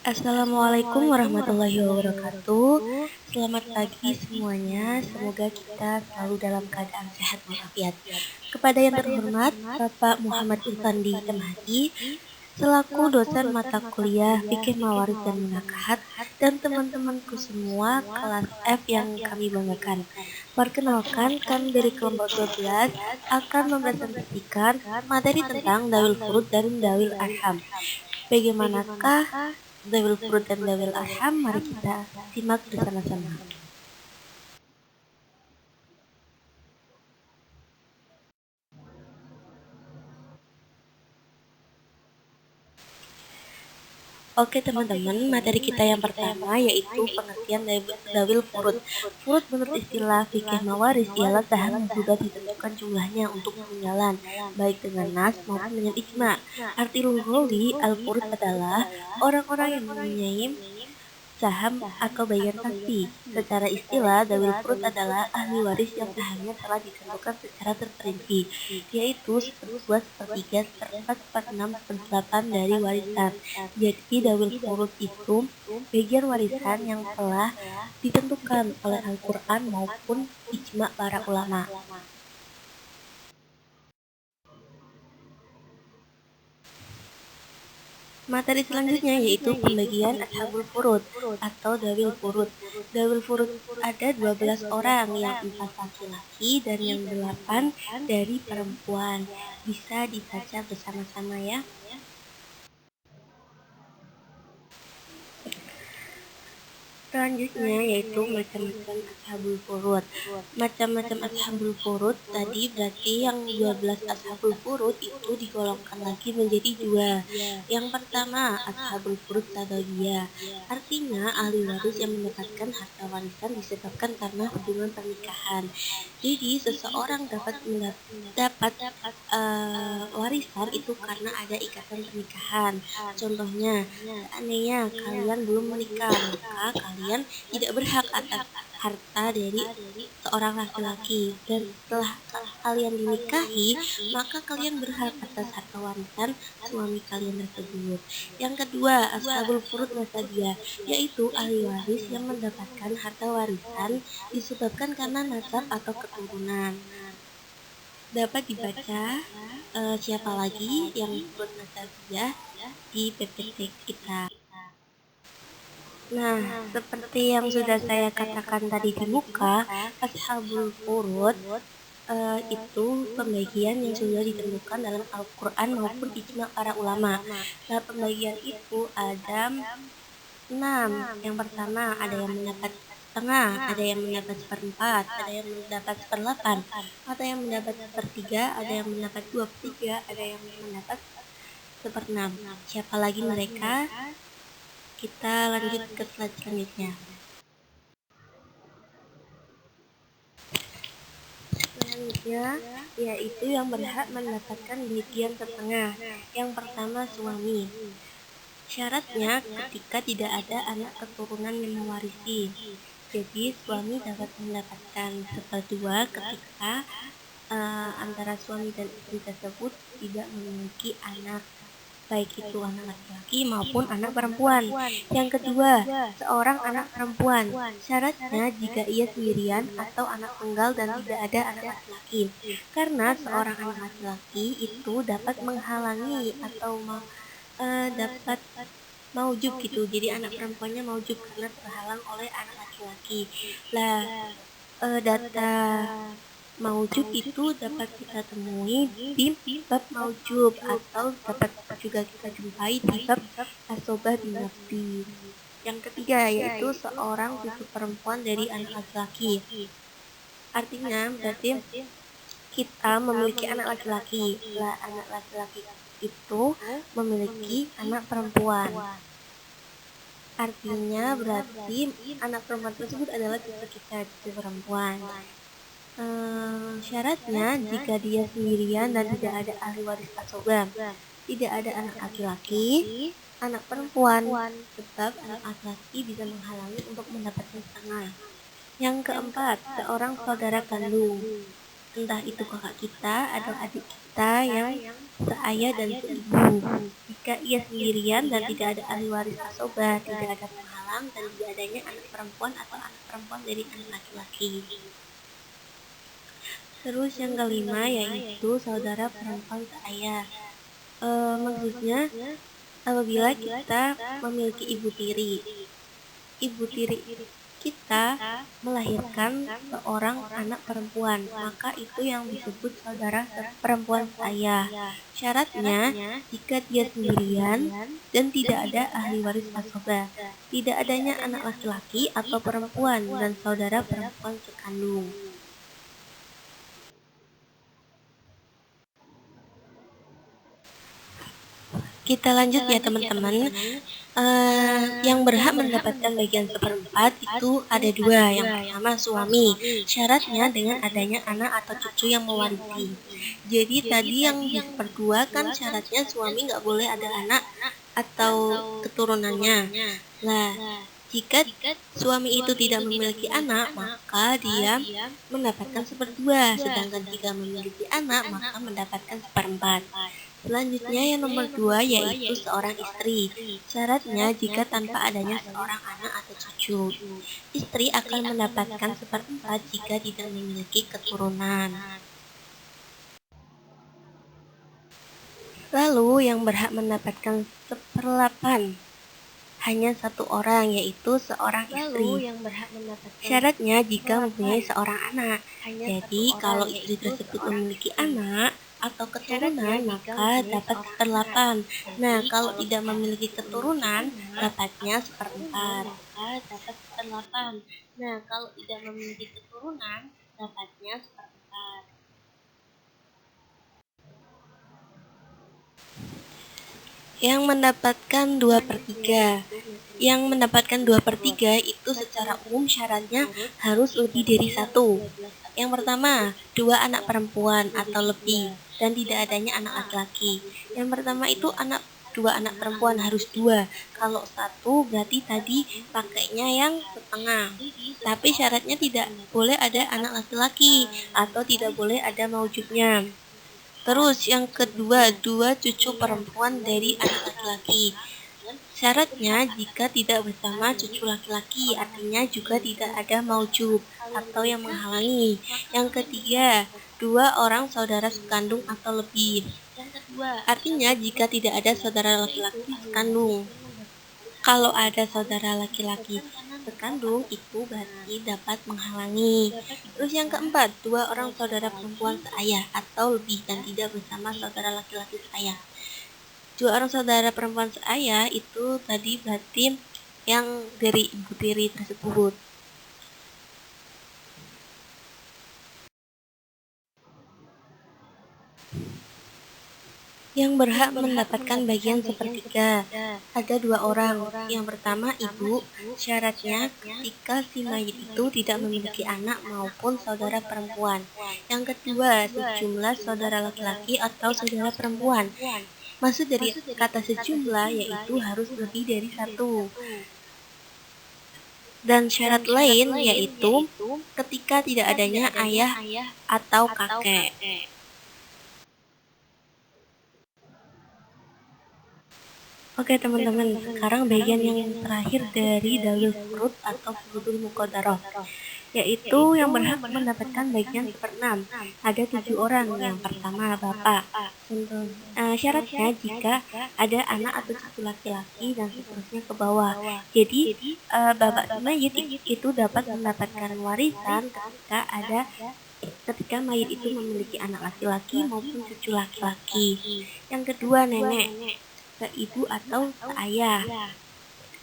Assalamualaikum warahmatullahi wabarakatuh. Selamat pagi semuanya. Semoga kita selalu dalam keadaan sehat walafiat. Kepada yang terhormat Bapak Muhammad Infandi MHI selaku dosen mata kuliah Fikih Mawarid dan Munakahat, dan teman-temanku semua kelas F yang kami banggakan. Perkenalkan, kami dari kelompok 12 akan mempresentasikan materi tentang Dawil Furud dan Dawil Arham. Bagaimanakah Dawil Furud dan Dawil Arham? Mari kita simak bersama-sama. Oke teman-teman, materi kita yang pertama yaitu pengertian Dawil Furud. Furud menurut istilah fikih mawaris ialah saham yang sudah ditentukan jumlahnya untuk peninggalan, baik dengan nas maupun dengan ijma. Arti lughawi al-furud adalah orang-orang yang mempunyai saham atau bagian pasti. Secara istilah, Dawil Furud adalah ahli waris yang sahamnya telah ditentukan secara terperinci, yaitu 1/2, 1/3, 1/4, 1/6, 1/8 dari warisan. Jadi Dawil Furud itu bagian warisan yang telah ditentukan oleh Al-Quran maupun ijma para ulama. Materi selanjutnya yaitu pembagian Ashabul Furud atau Dawil Furud. Dawil Furud ada 12 orang, yang 4 laki-laki dan yang 8 dari perempuan. Bisa dibaca bersama-sama ya. Selanjutnya yaitu macam-macam ashabul furud. Macam-macam ashabul furud tadi berarti yang 12 ashabul furud itu digolongkan lagi menjadi dua. Yang pertama ashabul furud tadawiyah, artinya ahli waris yang mendapatkan harta warisan disebabkan karena hubungan pernikahan. Jadi seseorang dapat warisan itu karena ada ikatan pernikahan. Contohnya, seandainya kalian belum menikah, maka kalian tidak berhak atas harta dari seorang laki-laki, dan setelah kalian dinikahi, maka kalian berhak atas harta warisan suami kalian tersebut. Yang kedua, ashabul furud nasabiyah, yaitu ahli waris yang mendapatkan harta warisan disebabkan karena nasab atau keturunan. Dapat dibaca siapa lagi yang furud nasabiyah di PPT kita. Nah, seperti yang sudah saya katakan tadi di muka, ashabul furud itu pembagian yang sudah ditentukan dalam Al-Quran maupun ijma para ulama. Nah, pembagian itu ada 6. Yang pertama ada yang mendapat setengah, ada yang mendapat 1/4, ada yang mendapat 1/8, ada yang mendapat 1/3, ada yang mendapat 2/3, ada yang mendapat 1/6. Siapa lagi mereka? Kita lanjut ke slide selanjutnya. Selanjutnya yaitu yang berhak mendapatkan bagian setengah. Yang pertama suami. Syaratnya ketika tidak ada anak keturunan yang mewarisi. Jadi suami dapat mendapatkan 1/2 ketika antara suami dan istri tersebut tidak memiliki anak, baik itu anak laki-laki maupun anak perempuan. Yang kedua, seorang anak perempuan. Syaratnya jika ia sendirian atau anak tunggal dan tidak ada anak laki-laki. Karena seorang anak laki-laki itu dapat menghalangi atau dapat maujub gitu. Jadi anak perempuannya maujub karena terhalang oleh anak laki-laki. Lah, data maujub itu dapat kita temui di bab maujub, atau dapat juga kita jumpai di bab asobah bin nafsi. Yang ketiga yaitu seorang cucu perempuan dari anak laki-laki. Artinya berarti kita memiliki anak laki-laki, lah anak laki-laki itu memiliki anak perempuan. Artinya berarti anak perempuan tersebut adalah cucu kita, cucu perempuan. Syaratnya jika dia sendirian dan tidak ada ahli waris asobah, tidak ada anak laki-laki, anak perempuan, sebab anak laki-laki bisa menghalangi untuk mendapatkan setengah. Yang keempat, seorang saudara kandung, entah itu kakak kita atau adik kita yang seayah dan seibu. Jika ia sendirian dan tidak ada ahli waris asobah, tidak ada penghalang, dan tidak adanya anak perempuan atau anak perempuan dari anak laki-laki. Terus yang kelima yaitu saudara perempuan seayah. Maksudnya apabila kita memiliki ibu tiri kita melahirkan seorang anak perempuan, maka itu yang disebut saudara perempuan seayah. Syaratnya jika dia sendirian dan tidak ada ahli waris asobah, tidak adanya anak laki-laki atau perempuan dan saudara perempuan sekandung. Kita lanjut ya teman-teman. Yang berhak mendapatkan bagian seperempat itu ada dua. Yang pertama suami. Syaratnya dengan adanya anak atau cucu yang mewarisi. Jadi tadi yang di seperdua kan syaratnya suami nggak boleh ada anak atau keturunannya. Nah, jika suami itu tidak memiliki anak, maka dia mendapatkan seperdua. Sedangkan jika memiliki anak, maka mendapatkan seperempat. Selanjutnya yang nomor 2 yaitu seorang istri. Syaratnya jika tanpa adanya seorang anak atau cucu, istri akan mendapatkan seperempat jika tidak memiliki keturunan. Lalu yang berhak mendapatkan seperlapan hanya satu orang, yaitu seorang istri. Syaratnya jika mempunyai seorang anak. Jadi kalau istri tersebut memiliki anak atau keturunan, maka dapat seperlapan. Nah, kalau tidak memiliki keturunan, dapatnya seperempat. Yang mendapatkan 2/3. Yang mendapatkan 2/3 itu secara umum syaratnya harus lebih dari satu. Yang pertama, 2 anak perempuan atau lebih dan tidak adanya anak laki-laki. Yang pertama itu 2 anak perempuan harus 2. Kalau 1 berarti tadi pakainya yang setengah. Tapi syaratnya tidak boleh ada anak laki-laki atau tidak boleh ada maujudnya. Terus yang kedua, 2 cucu perempuan dari anak laki-laki. Syaratnya jika tidak bersama cucu laki-laki, artinya juga tidak ada maujub atau yang menghalangi. Yang ketiga, 2 orang saudara sekandung atau lebih. Artinya jika tidak ada saudara laki-laki sekandung. Kalau ada saudara laki-laki sekandung itu berarti dapat menghalangi. Terus yang keempat, 2 orang saudara perempuan seayah atau lebih dan tidak bersama saudara laki-laki seayah. 2 orang saudara perempuan seayah itu tadi berarti yang dari ibu tiri tersebut. Yang berhak mendapatkan bagian sepertiga ada 2 orang. Yang pertama ibu. Syaratnya ketika si mayit itu tidak memiliki anak maupun saudara perempuan. Yang kedua, sejumlah saudara laki-laki atau saudara perempuan. Maksud dari kata sejumlah yaitu harus lebih dari 1. Dan syarat lain yaitu ketika tidak adanya ayah atau kakek. Oke teman-teman, sekarang bagian yang terakhir dari dalil furud atau furudul muqaddarah, yaitu yang berhak mendapatkan bagian 1/6. Ada 7 orang. Yang pertama bapak. Syaratnya jika ada anak atau cucu laki-laki dan seterusnya ke bawah. Jadi bapak mayit itu dapat mendapatkan warisan ketika mayit itu memiliki anak laki-laki maupun cucu laki-laki. Yang kedua nenek, ibu atau ayah,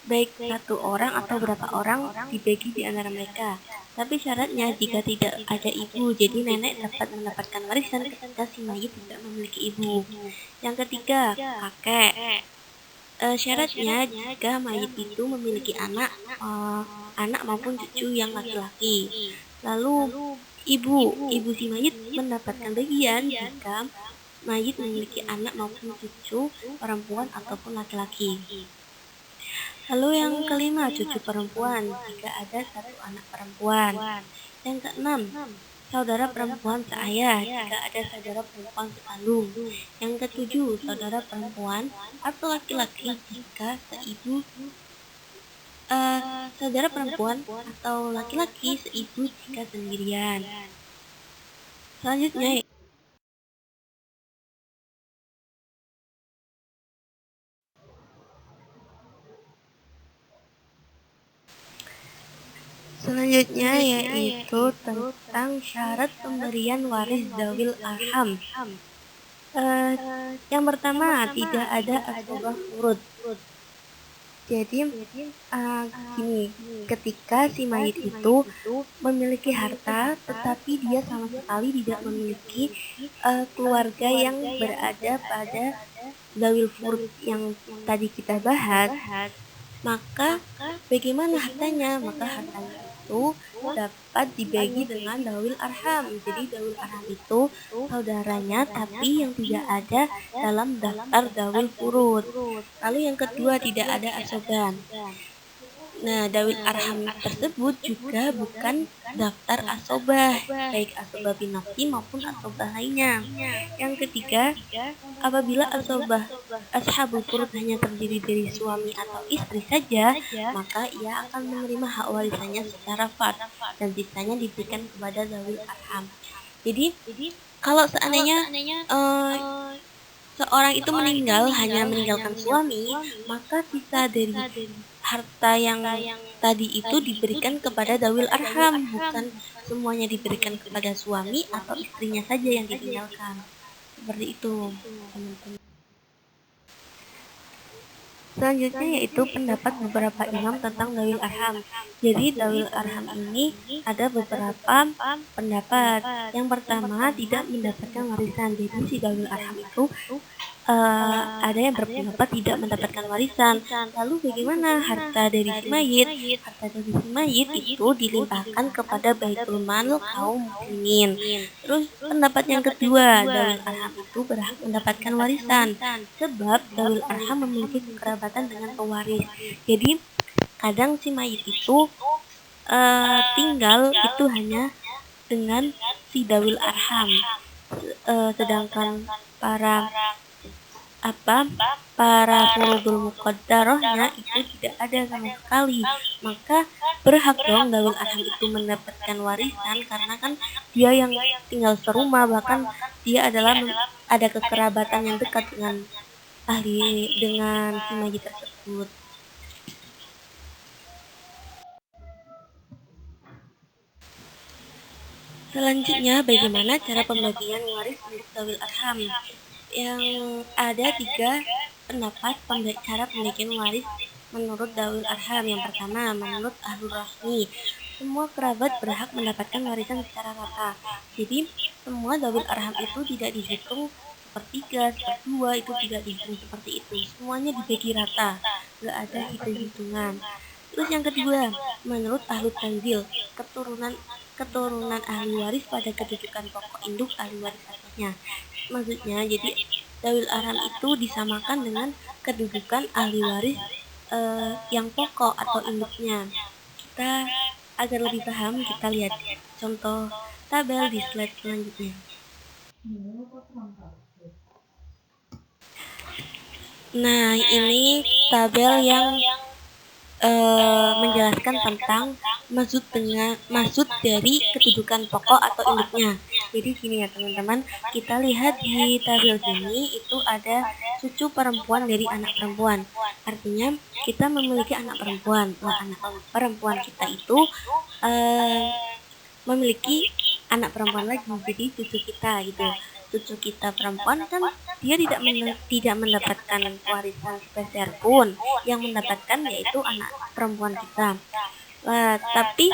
baik 1 orang atau berapa orang dibagi di antara mereka. Tapi syaratnya jika tidak ada ibu, jadi nenek dapat mendapatkan warisan ketika si mayit tidak memiliki ibu. Yang ketiga kakek. Syaratnya jika mayit itu memiliki anak maupun cucu yang laki-laki. Lalu ibu si mayit mendapatkan bagian jika mayit memiliki anak maupun cucu perempuan ataupun laki-laki. Lalu yang kelima, cucu perempuan jika ada 1 anak perempuan. Yang keenam, saudara perempuan seayah jika ada saudara perempuan sekandung. Yang ketujuh, saudara perempuan atau laki-laki jika seibu saudara perempuan atau laki-laki seibu jika sendirian. Selanjutnya yaitu tentang syarat pemberian waris zawil arham. Yang pertama, tidak ada asbab furud. Jadi gini, ketika si mayit itu memiliki harta tetapi dia sama sekali tidak memiliki keluarga yang berada pada zawil furud yang tadi kita bahas, maka bagaimana hartanya? Maka hartanya itu dapat dibagi dengan dawil arham. Jadi dawil arham itu saudaranya tapi yang tidak ada dalam daftar dawil furud. Lalu yang kedua, tidak ada asoban. Nah, dawil arham tersebut juga bukan daftar asobah, baik asobah binafsi maupun asobah lainnya. Yang ketiga, apabila asobah ashabul furud hanya terdiri dari suami atau istri saja, maka ia akan menerima hak warisannya secara fard dan sisanya diberikan kepada dawil arham. Jadi, kalau seandainya seorang itu meninggal hanya meninggalkan suami, maka sisa dari harta yang tadi itu diberikan kepada dawil arham, bukan semuanya diberikan kepada suami atau istrinya saja yang ditinggalkan. Seperti itu, teman-teman. Selanjutnya yaitu pendapat beberapa imam tentang dawil arham. Jadi dawil arham ini ada beberapa pendapat. Yang pertama, tidak mendapatkan warisan. Jadi si dawil arham itu ada yang berpendapat tidak mendapatkan warisan. Lalu bagaimana harta dari si mayit? Harta dari si mayit itu dilimpahkan kepada baitul mal kaum muslimin. Terus pendapat yang kedua, dawil arham itu berhak mendapatkan warisan sebab dawil arham memiliki kekerabatan dengan pewaris. Jadi kadang si mayit itu tinggal itu hanya dengan si dawil arham, sedangkan para furudul muqaddarahnya itu tidak ada sama sekali. Maka berhak dong dawil arham itu mendapatkan warisan karena kan dia yang tinggal serumah, bahkan dia adalah ada kekerabatan yang dekat dengan si mayit tersebut. Selanjutnya, bagaimana cara pembagian waris untuk dawil arham? Yang ada 3 pendapat cara pembagian waris menurut dawil arham. Yang pertama, menurut ahlul rasmi, semua kerabat berhak mendapatkan warisan secara rata. Jadi semua dawil arham itu tidak dihitung sepertiga, seperdua, itu tidak dihitung seperti itu. Semuanya dibagi rata, gak ada hitung-hitungan. Terus yang kedua, menurut ahlu tanzil, keturunan ahli waris pada kedudukan pokok induk ahli waris asalnya. Maksudnya, jadi dawil arham itu disamakan dengan kedudukan ahli waris yang pokok atau induknya. Kita agar lebih paham, kita lihat contoh tabel di slide selanjutnya. Nah, ini tabel yang menjelaskan tentang maksud dari kedudukan pokok atau induknya. Jadi gini ya teman-teman, kita lihat di tabel sini itu ada cucu perempuan dari anak perempuan. Artinya kita memiliki anak perempuan. Nah, anak perempuan kita itu memiliki anak perempuan lagi, jadi cucu kita gitu. Cucu kita perempuan kan dia tidak mendapatkan warisan sepeser pun, yang mendapatkan yaitu anak perempuan kita. Tapi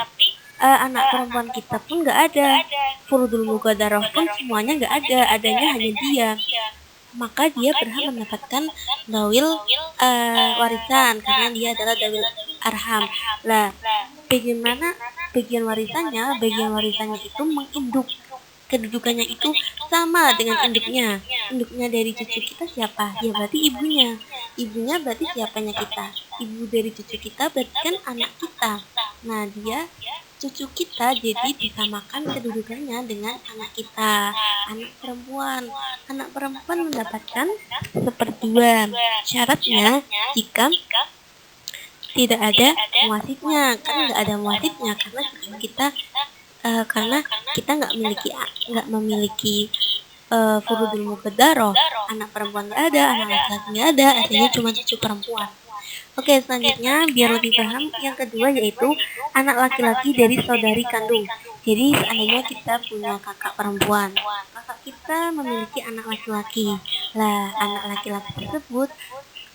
anak perempuan kita pun nggak ada, furudul muqaddarah pun semuanya nggak ada, adanya hanya dia. Maka dia berhak mendapatkan dawil warisan karena dia adalah dawil arham. Lah, bagaimana bagian warisannya? Bagian warisannya itu menginduk, kedudukannya itu sama dengan induknya. Induknya dari cucu kita siapa? Ya berarti ibunya. Ibunya berarti siapanya kita? Ibu dari cucu kita berarti kan anak kita. Nah, dia Cucu kita jadi disamakan kedudukannya dengan anak kita, anak perempuan. Anak perempuan mendapatkan sepertiga. Syaratnya jika tidak ada muasitnya, kan nggak ada muasitnya karena cucu kita karena kita nggak memiliki furudul muqaddarah. Anak perempuan nggak ada, anak laki-laki nggak ada, artinya cuma cucu perempuan. Oke, selanjutnya biar lebih paham, yang kedua yaitu anak laki-laki dari saudari kandung. Jadi seandainya kita punya kakak perempuan, kakak kita memiliki anak laki-laki. Lah, anak laki-laki tersebut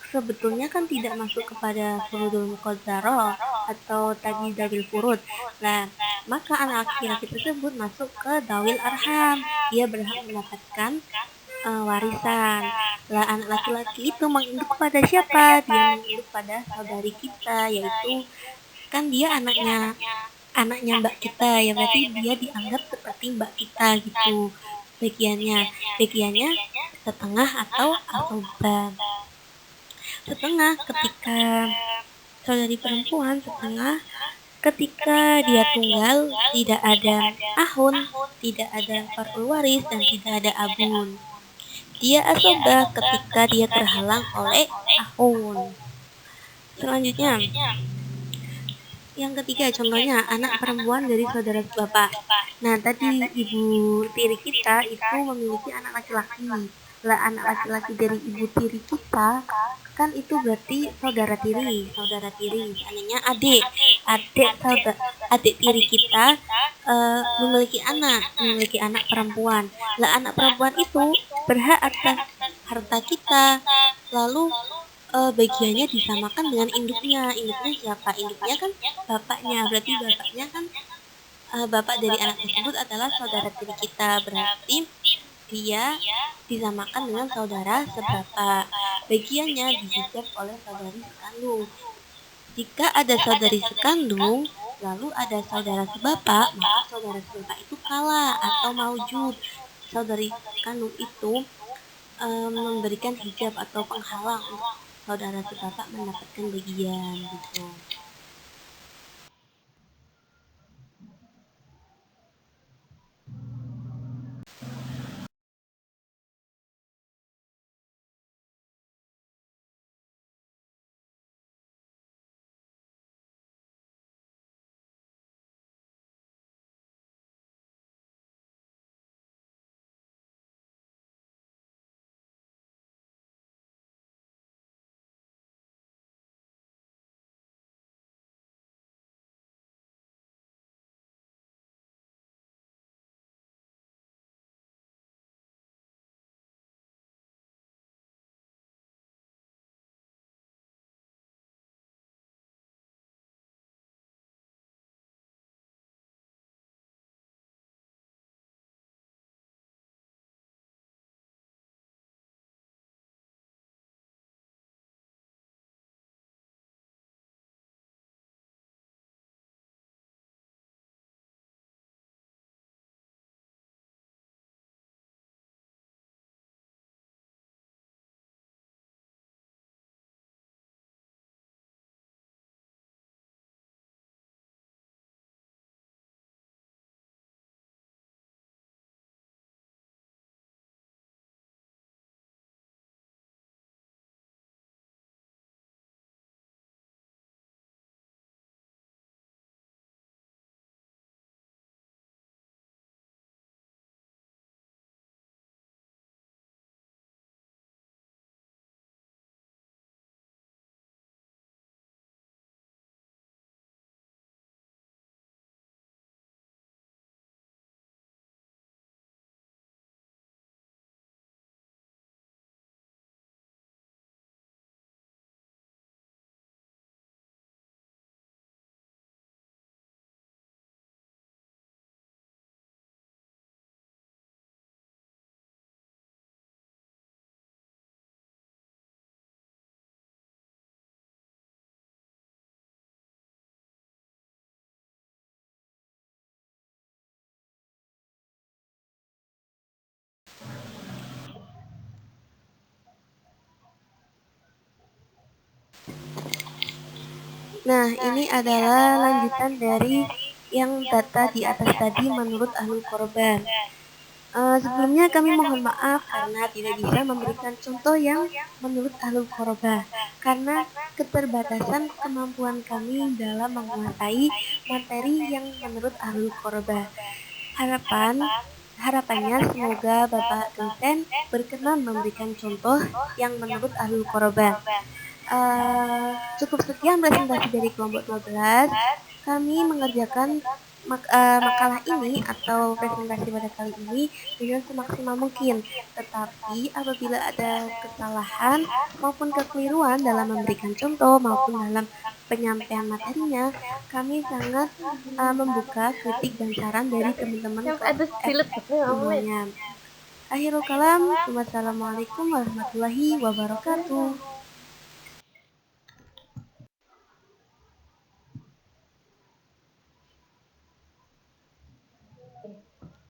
sebetulnya kan tidak masuk kepada furudul muqaddarah atau tadi dawil furud. Nah, maka anak laki-laki tersebut masuk ke dawil arham. Dia berhak mendapatkan warisan. Lah anak laki-laki itu menginduk pada siapa? Dia menginduk pada saudari kita, yaitu kan dia anaknya mbak kita ya, berarti dia dianggap seperti mbak kita gitu. Bagiannya setengah atau asoban. Setengah ketika saudari perempuan, setengah ketika dia tunggal, tidak ada ahun, tidak ada far'ul waris, dan tidak ada abun. Dia asobah ketika dia terhalang oleh ahun. Selanjutnya, yang ketiga contohnya anak perempuan dari saudara bapak. Nah, tadi ibu tiri kita itu memiliki anak laki-laki. Lah anak laki-laki dari ibu tiri kita kan itu berarti saudara tiri. Seandainya adik tiri kita memiliki anak perempuan. Lah anak perempuan itu berhak atas harta kita. Lalu bagiannya disamakan dengan induknya. Induknya siapa? Induknya kan bapaknya. Berarti bapaknya kan bapak dari anak tersebut adalah saudara tiri kita. Berarti dia disamakan dengan saudara sebapak. Bagiannya dihijab oleh saudari sekandung. Jika ada saudari sekandung, lalu ada saudara sebapak, maka saudara sebapak itu kalah atau maujud. Saudari kandung itu memberikan hijab atau penghalang untuk saudara sebapak mendapatkan bagian gitu. Nah, ini adalah lanjutan dari yang data di atas tadi menurut ahlul korban. Sebelumnya kami mohon maaf karena tidak bisa memberikan contoh yang menurut ahlul korban karena keterbatasan kemampuan kami dalam menguasai materi yang menurut ahlul korban. Harapannya semoga Bapak dosen berkenan memberikan contoh yang menurut ahlul korban. Cukup sekian presentasi dari kelompok 12. Kami mengerjakan makalah ini atau presentasi pada kali ini dengan semaksimal mungkin. Tetapi apabila ada kesalahan maupun kekeliruan dalam memberikan contoh maupun dalam penyampaian materinya, kami sangat membuka kritik dan saran dari teman-teman kelas F semuanya. Akhirul kalam, wassalamualaikum warahmatullahi wabarakatuh.